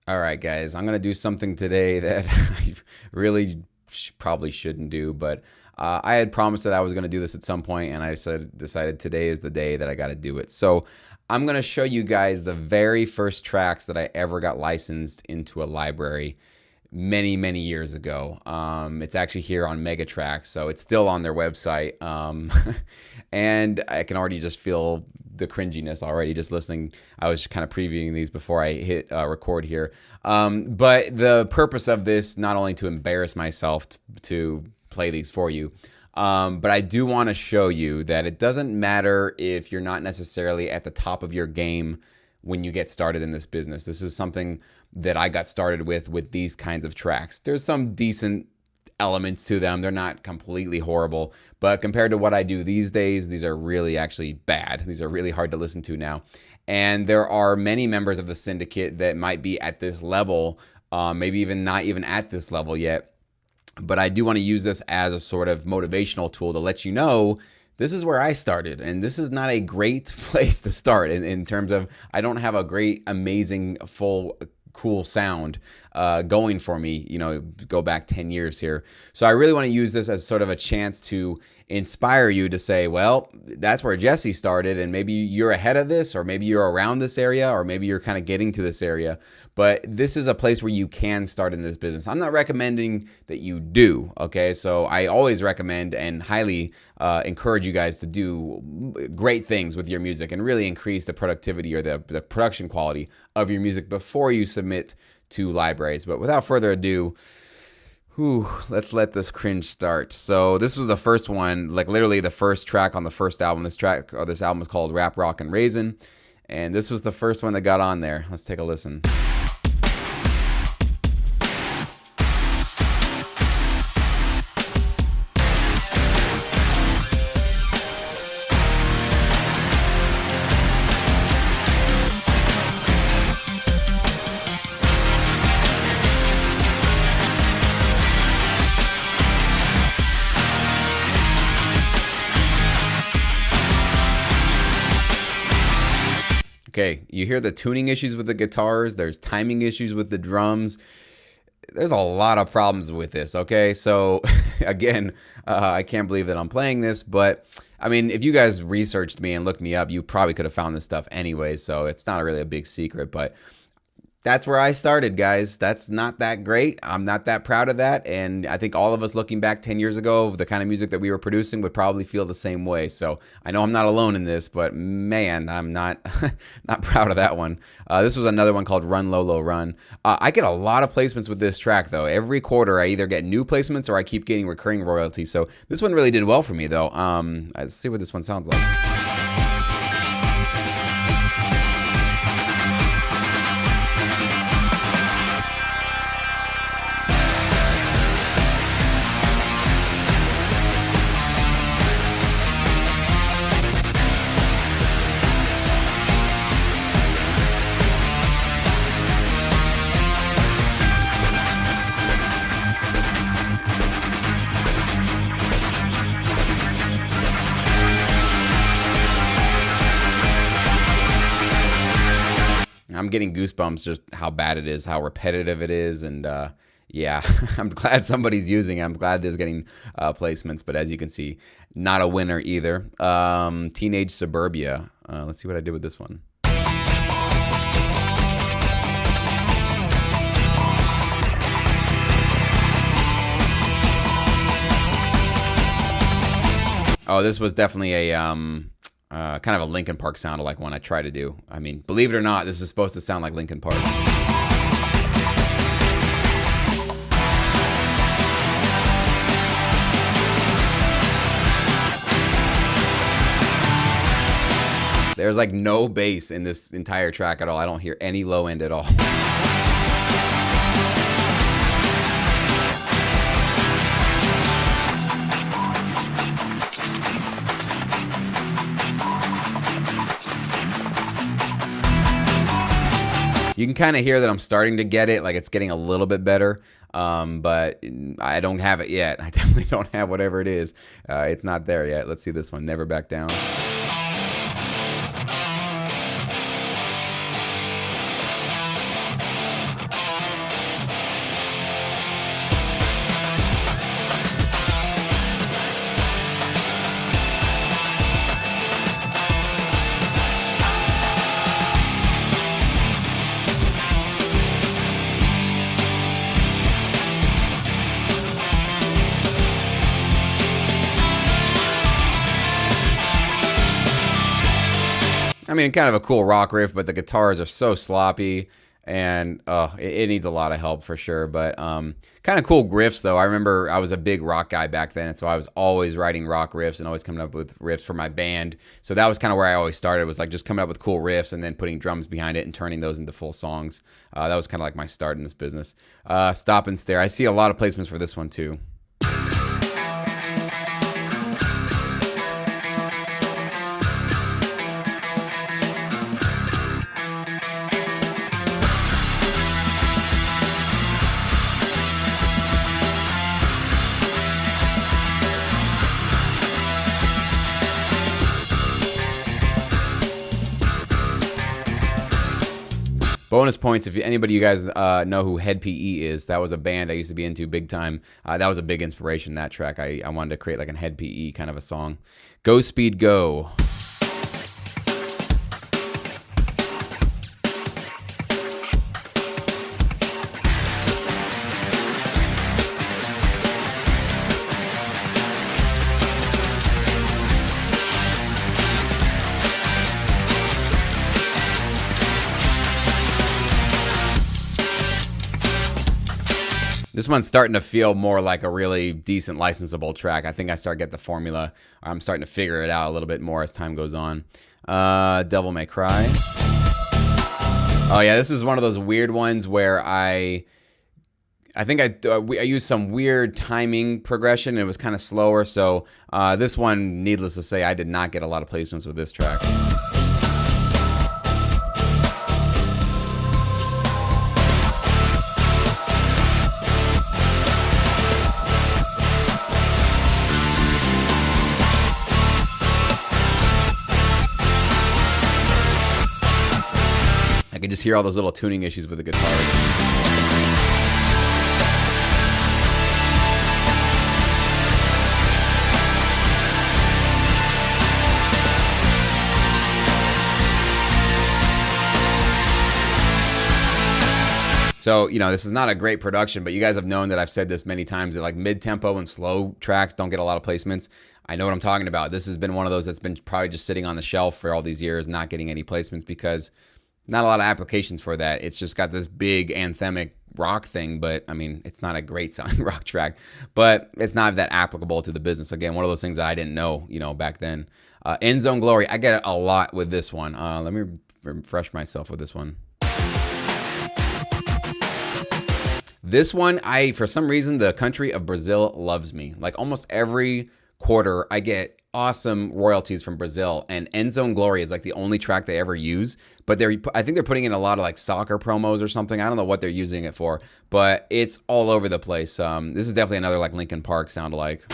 All right, guys, I'm going to do something today that I really probably shouldn't do, but I had promised that I was going to do this at some point, and I decided today is the day that I got to do it. So I'm going to show you guys the very first tracks that I ever got licensed into a library many years ago. It's actually here on Megatrax, so it's still on their website. And I can already just feel the cringiness already just listening. I was kind of previewing these before I hit record here. But the purpose of this, not only to embarrass myself to play these for you, but I do want to show you that it doesn't matter if you're not necessarily at the top of your game when you get started in this business. This is something that I got started with these kinds of tracks. There's some decent elements to them. They're not completely horrible, but compared to what I do these days, these are really actually bad. These are really hard to listen to now. And there are many members of the syndicate that might be at this level, maybe even not even at this level yet. But I do want to use this as a sort of motivational tool to let you know this is where I started, and this is not a great place to start in terms of I don't have a great, amazing, full, cool sound going for me, you know, go back 10 years here. So I really want to use this as sort of a chance to inspire you to say, well, that's where Jesse started, and maybe you're ahead of this, or maybe you're around this area, or maybe you're kind of getting to this area. But this is a place where you can start in this business. I'm not recommending that you do, okay? So I always recommend and highly encourage you guys to do great things with your music and really increase the productivity or the production quality of your music before you submit to libraries. But without further ado, let's let this cringe start. So this was the first one, like literally the first track on the first album. This album is called Rap, Rock, and Raisin. And this was the first one that got on there. Let's take a listen. Okay, you hear the tuning issues with the guitars, there's timing issues with the drums. There's a lot of problems with this, okay? So, again, I can't believe that I'm playing this, but, I mean, if you guys researched me and looked me up, you probably could have found this stuff anyway, so it's not really a big secret, but that's where I started, guys. That's not that great. I'm not that proud of that, and I think all of us looking back 10 years ago, the kind of music that we were producing would probably feel the same way. So I know I'm not alone in this, but man, I'm not not proud of that one. This was another one called Run Lolo Run. I get a lot of placements with this track, though. Every quarter, I either get new placements or I keep getting recurring royalties. So this one really did well for me, though. Let's see what this one sounds like. I'm getting goosebumps just how bad it is, how repetitive it is, and yeah, I'm glad somebody's using it. I'm glad there's getting placements, but as you can see, not a winner either. Teenage Suburbia. Let's see what I did with this one. Oh, this was definitely a kind of a Linkin Park sound like one I try to do. I mean, believe it or not, this is supposed to sound like Linkin Park. There's like no bass in this entire track at all. I don't hear any low end at all. You can kind of hear that I'm starting to get it, like it's getting a little bit better, but I don't have it yet. I definitely don't have whatever it is. It's not there yet. Let's see this one, Never Back Down. mean, kind of a cool rock riff, but the guitars are so sloppy, and it needs a lot of help for sure. But kind of cool riffs though. I remember I was a big rock guy back then, and so I was always writing rock riffs and always coming up with riffs for my band. So that was kind of where I always started, was like just coming up with cool riffs and then putting drums behind it and turning those into full songs. That was kind of like my start in this business. Stop and Stare. I see a lot of placements for this one too. Bonus points if anybody you guys know who Head PE is. That was a band I used to be into big time. That was a big inspiration, that track. I wanted to create like a Head PE kind of a song. Go Speed Go. This one's starting to feel more like a really decent licensable track. I think I start to get the formula. I'm starting to figure it out a little bit more as time goes on. Devil May Cry. Oh yeah, this is one of those weird ones where I think I used some weird timing progression. It was kind of slower. So this one, needless to say, I did not get a lot of placements with this track. I can just hear all those little tuning issues with the guitar. So, you know, this is not a great production, but you guys have known that I've said this many times that like mid-tempo and slow tracks don't get a lot of placements. I know what I'm talking about. This has been one of those that's been probably just sitting on the shelf for all these years, not getting any placements because not a lot of applications for that. It's just got this big anthemic rock thing, but I mean, it's not a great sounding rock track, but it's not that applicable to the business. Again, one of those things that I didn't know, you know, back then. End Zone Glory, I get it a lot with this one. Let me refresh myself with this one. This one, for some reason, the country of Brazil loves me. Like almost every quarter, I get awesome royalties from Brazil, and End Zone Glory is like the only track they ever use. But I think they're putting in a lot of like soccer promos or something. I don't know what they're using it for, but it's all over the place. This is definitely another like Linkin Park sound alike.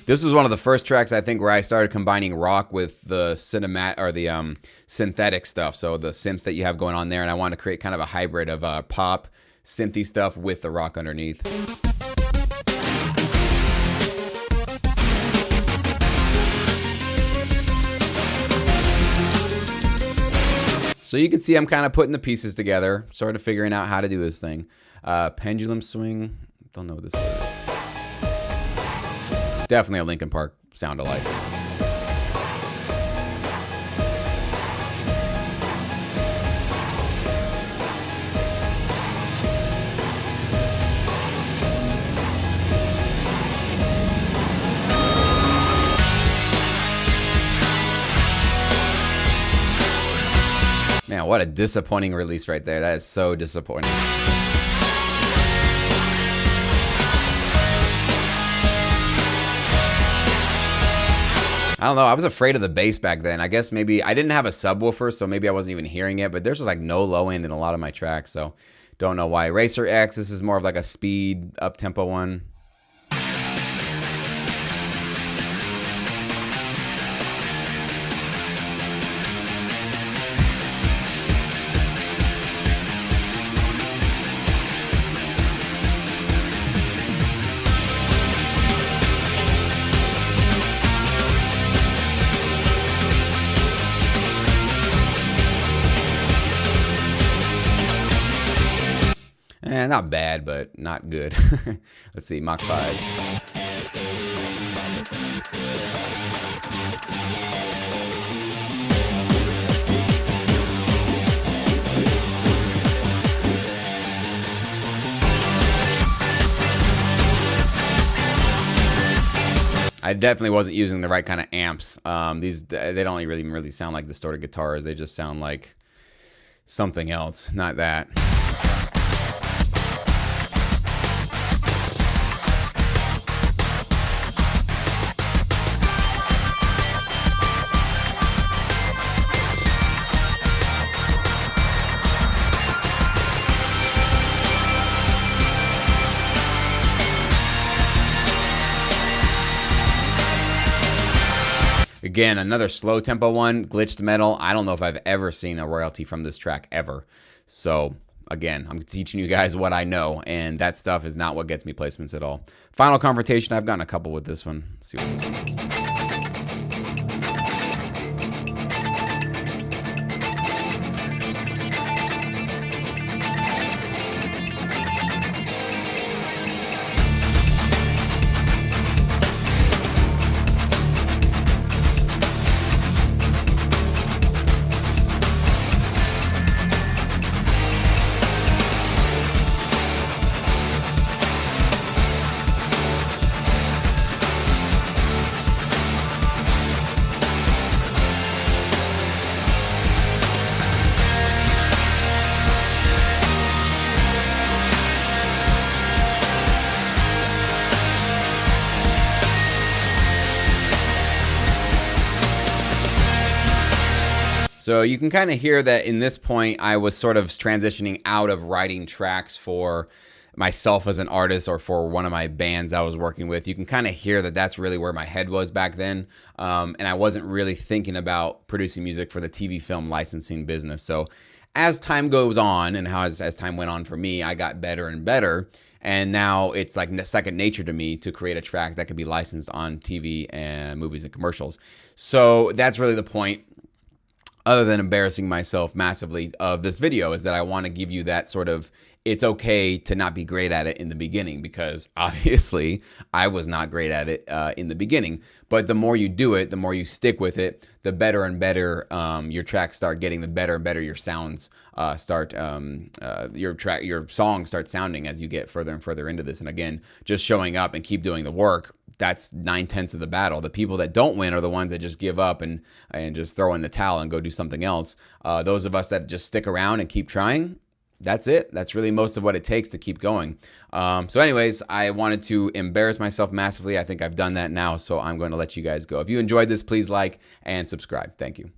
This was one of the first tracks, I think, where I started combining rock with the synthetic stuff. So the synth that you have going on there, and I wanted to create kind of a hybrid of pop, synthy stuff with the rock underneath. So you can see I'm kind of putting the pieces together, sort of figuring out how to do this thing. Pendulum Swing, don't know what this is. Definitely a Linkin Park sound alike. Man, what a disappointing release right there. That is so disappointing. I don't know. I was afraid of the bass back then. I guess maybe I didn't have a subwoofer, so maybe I wasn't even hearing it. But there's just like no low end in a lot of my tracks, so don't know why. Racer X, this is more of like a speed up-tempo one. Not bad, but not good. Let's see, Mach 5. I definitely wasn't using the right kind of amps. These, they don't really sound like distorted guitars. They just sound like something else, not that. Again, another slow tempo one, glitched metal. I don't know if I've ever seen a royalty from this track ever. So again, I'm teaching you guys what I know, and that stuff is not what gets me placements at all. Final Confrontation, I've gotten a couple with this one. Let's see what this one is. So you can kind of hear that in this point, I was sort of transitioning out of writing tracks for myself as an artist or for one of my bands I was working with. You can kind of hear that that's really where my head was back then. And I wasn't really thinking about producing music for the TV film licensing business. So as time goes on and as time went on for me, I got better and better. And now it's like second nature to me to create a track that could be licensed on TV and movies and commercials. So that's really the point, other than embarrassing myself massively, of this video, is that I want to give you that sort of, it's okay to not be great at it in the beginning, because obviously I was not great at it in the beginning. But the more you do it, the more you stick with it, the better and better your tracks start getting, the better and better your sounds your songs start sounding as you get further and further into this. And again, just showing up and keep doing the work, that's 9/10 of the battle. The people that don't win are the ones that just give up and just throw in the towel and go do something else. Those of us that just stick around and keep trying, that's it. That's really most of what it takes to keep going. So anyways, I wanted to embarrass myself massively. I think I've done that now, so I'm going to let you guys go. If you enjoyed this, please like and subscribe. Thank you.